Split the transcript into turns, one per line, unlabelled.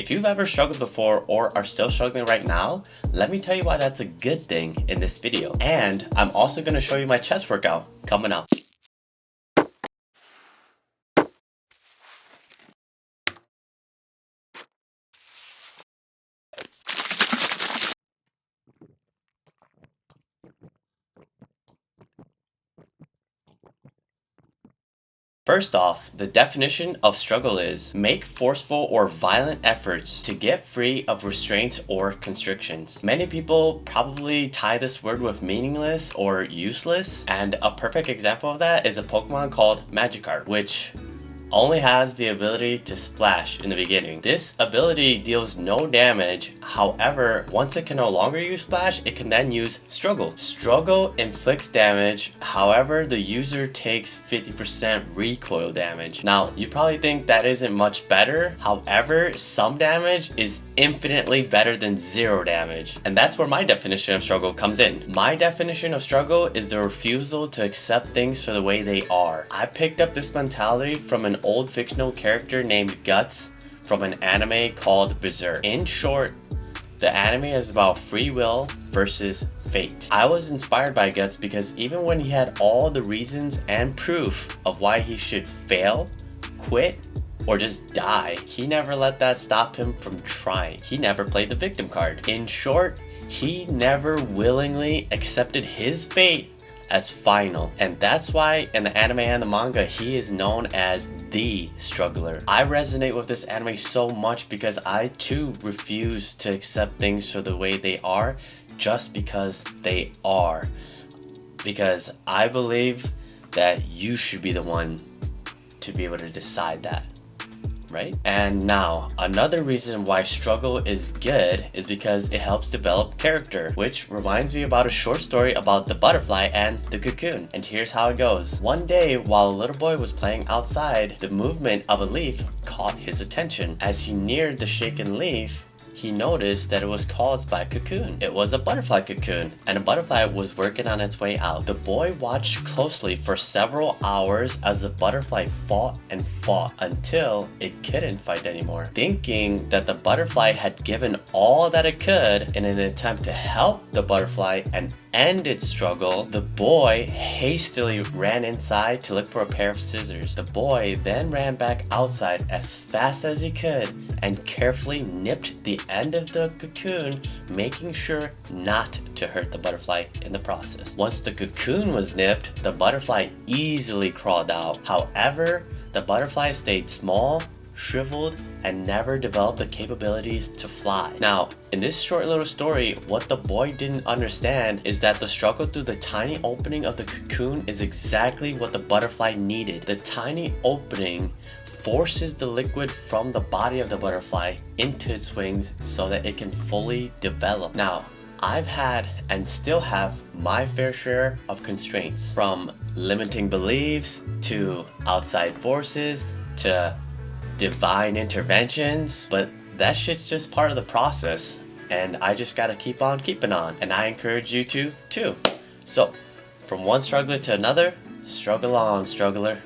If you've ever struggled before or are still struggling right now, let me tell you why that's a good thing in this video. And I'm also going to show you my chest workout coming up. First off, the definition of struggle is make forceful or violent efforts to get free of restraints or constrictions. Many people probably tie this word with meaningless or useless, and a perfect example of that is a Pokemon called Magikarp, which only has the ability to splash in the beginning. This ability deals no damage, however, once it can no longer use splash, it can then use struggle. Struggle inflicts damage, however, the user takes 50% recoil damage. Now, you probably think that isn't much better, however, some damage is infinitely better than zero damage. And that's where my definition of struggle comes in. My definition of struggle is the refusal to accept things for the way they are. I picked up this mentality from an old fictional character named Guts from an anime called Berserk. In short, the anime is about free will versus fate. I was inspired by Guts because even when he had all the reasons and proof of why he should fail, quit, or just die, he never let that stop him from trying. He never played the victim card. In short, he never willingly accepted his fate as final, and that's why in the anime and the manga he is known as the struggler. I resonate with this anime so much because I too refuse to accept things for the way they are just because they are, because I believe that you should be the one to be able to decide that. Right? And now, another reason why struggle is good is because it helps develop character, which reminds me about a short story about the butterfly and the cocoon. And here's how it goes. One day, while a little boy was playing outside, the movement of a leaf caught his attention. As he neared the shaken leaf, he noticed that it was caused by a cocoon. It was a butterfly cocoon, and a butterfly was working on its way out. The boy watched closely for several hours as the butterfly fought and fought until it couldn't fight anymore. Thinking that the butterfly had given all that it could in an attempt to help the butterfly and end its struggle, the boy hastily ran inside to look for a pair of scissors. The boy then ran back outside as fast as he could and carefully nipped the end of the cocoon, making sure not to hurt the butterfly in the process. Once the cocoon was nipped, the butterfly easily crawled out. However, the butterfly stayed small, shriveled, and never developed the capabilities to fly. Now, in this short little story, what the boy didn't understand is that the struggle through the tiny opening of the cocoon is exactly what the butterfly needed. The tiny opening forces the liquid from the body of the butterfly into its wings so that it can fully develop. Now, I've had and still have my fair share of constraints, from limiting beliefs to outside forces to divine interventions, but that shit's just part of the process, and I just gotta keep on keeping on, and I encourage you to too. So, from one struggler to another, struggle on, struggler.